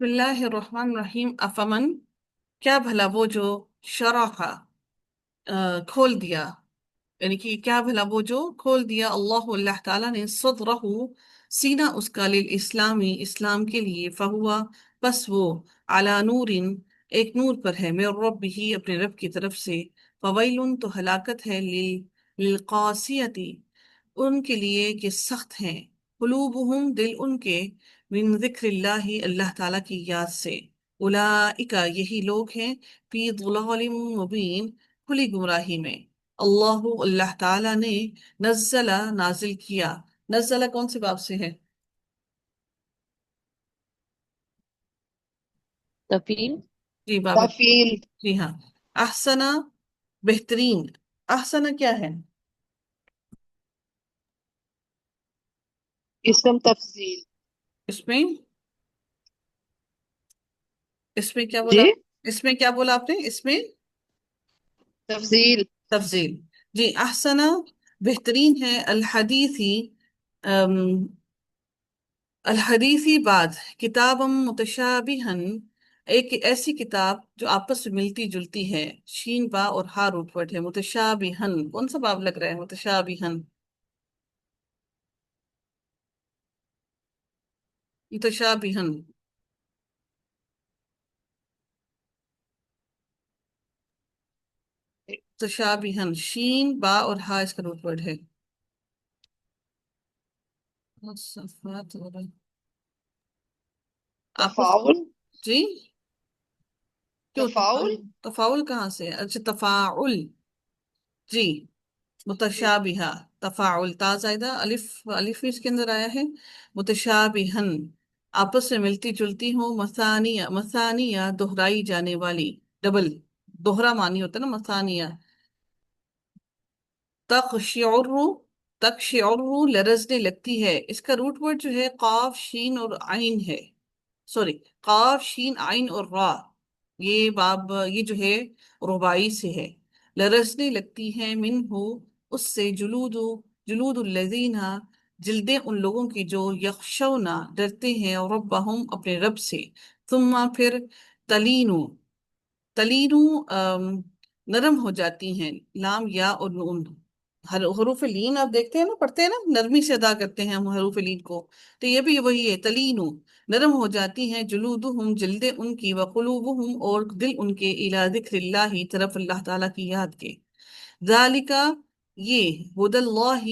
بسم اللہ الرحمن الرحیم افمن کیا بھلا وہ جو شرح کھول دیا، یعنی کہ کیا بھلا وہ جو کھول دیا اللہ تعالیٰ نے صدرہ سینہ اس کا للاسلامی اسلام کے لیے، فہوا بس وہ علی نور ایک نور پر ہے، من رب ہی اپنے رب کی طرف سے، فویل تو ہلاکت ہے للقاسیتی ان کے لیے کہ سخت ہیں، قلوبہم دل ان کے، من ذکر اللہ اللہ تعالیٰ کی یاد سے، اولئک یہی لوگ ہیں، فی ضلال مبین کھلی گمراہی میں۔ اللہ تعالیٰ نے نازل کیا، نزلہ کون سے باب سے ہے؟ تفیل جی باب، تفیل جی ہاں، احسنا بہترین، احسنا کیا ہے اسم تفضیل اس میں؟ اس میں کیا بولا؟ جی اس میں کیا بولا آپ نے؟ اس میں تفضیل تفضیل، جی احسنا بہترین ہے، الحدیثی الحدیثی بعد، کتاب متشابہن ایک ایسی کتاب جو آپس میں ملتی جلتی ہے، شین با اور ہا روٹ ورڈ ہے، متشابہن کون سا باب لگ رہا ہے؟ متشابہن، متشابہن، متشابہن، شین با اور ہا اس کا روٹ ورڈ ہے، صفات اور آپس، تفاعل جی کیوں تفاعل تفاعل کہاں سے؟ اچھا تفاعل، جی متشابہہ، تفاعل تا زائدہ الف، الف بھی اس کے اندر آیا ہے، متشابہن آپس میں ملتی جلتی ہوں، مثانیہ، مثانیہ دہرائی جانے والی، ڈبل دوہرا معنی ہوتا ہے نا مثانیہ، تقشعر، تقشعر لرزنے لگتی ہے، اس کا روٹ ورڈ جو ہے قاف شین اور عین ہے، سوری قاف شین عین اور را، یہ باب یہ جو ہے رباعی سے ہے، لرزنے لگتی ہے منہ اس سے، جلود الذین جلدیں ان لوگوں کی جو یخشونا ڈرتے ہیں ربہم اپنے رب سے، ثم پھر تلینو، تلینو نرم ہو جاتی ہیں، لام یا اور نون، حروف لین آپ دیکھتے ہیں نا، پڑھتے ہیں نا، نرمی سے ادا کرتے ہیں ہم حروف لین کو، تو یہ بھی وہی ہے، تلینو نرم ہو جاتی ہیں، جلودہم جلدیں ان کی، وقلوبہم اور دل ان کے، الی ذکر اللہ طرف اللہ تعالیٰ کی یاد کے، ذالکا یہ، ہدی اللہ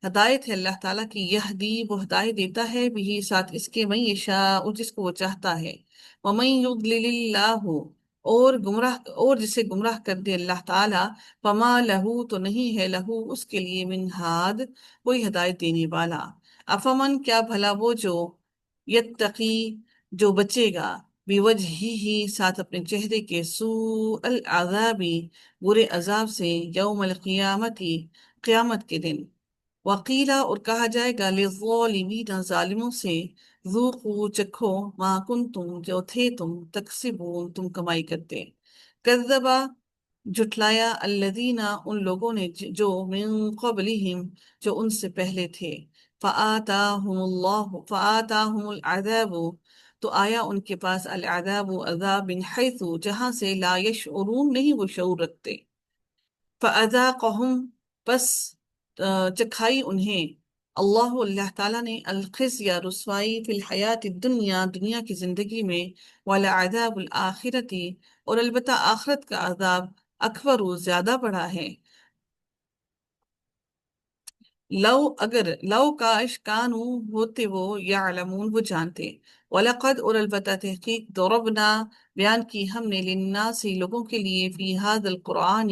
ہدایت ہے اللہ تعالیٰ کی، یہدی وہ ہدایت دیتا ہے بھی ساتھ اس کے، من یشاء جس کو وہ چاہتا ہے، ومن یضلل اللہ اور گمراہ، اور جسے گمراہ کر دے اللہ تعالیٰ، فما لہو تو نہیں ہے، لہو اس کے لیے، من ہاد کوئی ہدایت دینے والا، افمن کیا بھلا وہ جو، یتقی جو بچے گا، بوجہہ ساتھ اپنے چہرے کے، سوء العذابی برے عذاب سے، یوم القیامتی قیامت کے دن، وقیلا اور کہا جائے گا، للظالمین ظالموں سے، ذوقوا چکھو، ما کنتم جو تھے تم، تکسبون تم کمائی کرتے، کذبا جھٹلایا، الذین ان لوگوں نے جو، من قبلہم جو ان سے پہلے تھے، فآتاہم العذاب تو آیا ان کے پاس، العذاب عذاب، من حیث جہاں سے، لا یشعرون نہیں وہ شعور رکھتے، فَأَذَاقَهُمْ پس چکھائی انہیں، اللہ تعالیٰ نے، الخزي رسوائی، فی الحیات الدنیا دنیا کی زندگی میں، وَلَعَذَابُ الْآخِرَةِ اور البتہ آخرت کا عذاب، اکبر زیادہ بڑا ہے، لو اگر، لو کاش کانو ہوتے وہ، یعلمون وہ جانتے، وَلَقَدْ اور البتہ تحقیق، ضربنا بیان کی ہم نے، للناس لوگوں کے لیے، فی ھذا القرآن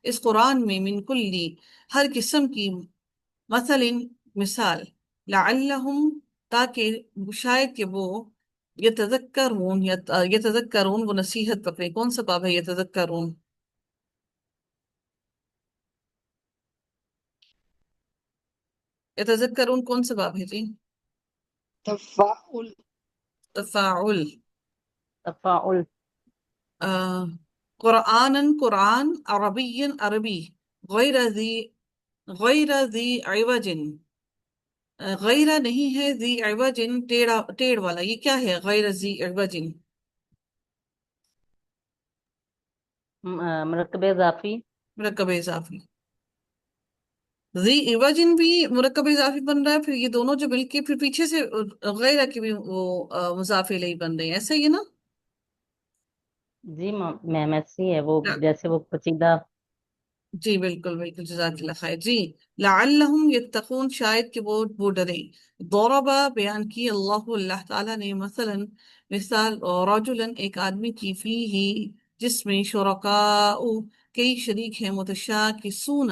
اس قرآن میں، من کلی ہر قسم کی، مثل مثال، لعلہم تاکہ شاید کہ وہ، یتذکرون یتذکرون وہ نصیحت پکڑے، کون سا باب ہے یتذکرون؟ یتذکرون کون سا باب ہے جی؟ تفاعل تفاعل، تفاعل قرآن قرآن، عربی عربی، غیر ذی، غیر ذی عوج غیرہ نہیں ہے، ذی عوجن ٹیڑھ والا، یہ کیا ہے غیر ذی عوجن؟ مرکب اضافی. مرکب اضافی. ذی عوجن بھی مرکب اضافی بن رہا ہے، پھر یہ دونوں جو مل کے پھر پیچھے سے غیرہ کی بھی وہ مضاف الیہ بن رہے ہیں، ایسا ہی ہے نا؟ جی میم ایسی ہے وہ، جیسے وہ قصیدہ. جی بالکل بالکل، جزاک اللہ خیر. جی لعلہم یتقون، شاید کہ وہ ڈریں. ضربا بیان کی اللہ تعالیٰ نے، مثلا مثال، رجلا ایک آدمی کی، فی ہی جس میں شرکاء کئی شریک ہیں، متشاکسون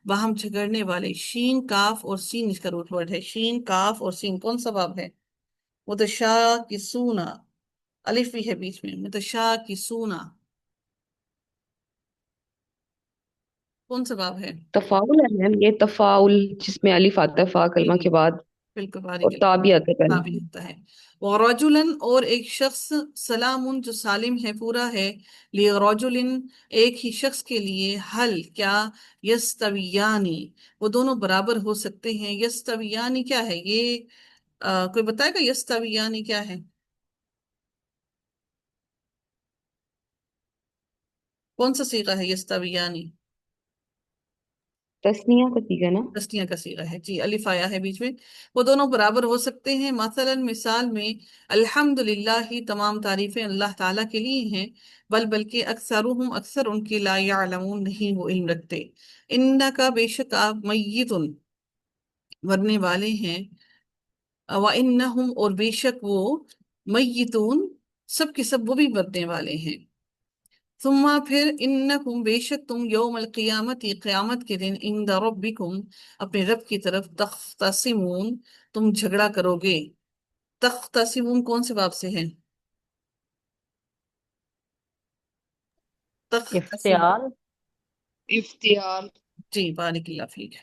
باہم جھگڑنے والے. شین کاف اور سین اس کا روٹ ورڈ ہے، شین کاف اور سین کون سا باب ہے؟ متشاکسون، الف بھی ہے بیچ میں، متشاکسون کون سا باب ہے؟ تفاعل ہے میم، یہ تفاعل جس میں الف آتا ہے فا جی کلمہ جی کے بعد بالکل، بارک اور تا اللہ، بھی آتا ہے ہاں پہلے. بھی ہوتا ہے. ورجلن اور ایک شخص، سلام جو سالم ہے، پورا ہے، لرجلن ایک ہی شخص کے لیے، حل کیا، یستویانی وہ دونوں برابر ہو سکتے ہیں. یستویانی کیا ہے یہ؟ کوئی بتائے گا یستویانی کیا ہے؟ کون سا صیغہ ہے یستویانی؟ تسنیہ کا صیغہ نا. تسنیہ کا صیغہ ہے جی، الف آیا ہے بیچ میں. وہ دونوں برابر ہو سکتے ہیں. مثلا مثال میں، الحمدللہ تمام تعریفیں اللہ تعالیٰ کے لیے ہیں، بلکہ اکثرهم اکثر ان کے، لا یعلمون نہیں وہ علم رکھتے. انکا بے شک آپ، میتن مرنے والے ہیں، وانہم اور بے شک وہ، میتون سب کے سب وہ بھی مرنے والے ہیں. ثم پھر، انکم بے شک تم، یوم القیامت قیامت کے دن، عند ربکم اپنے رب کی طرف، تختصمون تم جھگڑا کرو گے. تختصمون کون سے باب سے ہے؟ تختصم، افتعال. افتیال. جی بارک اللہ فیک.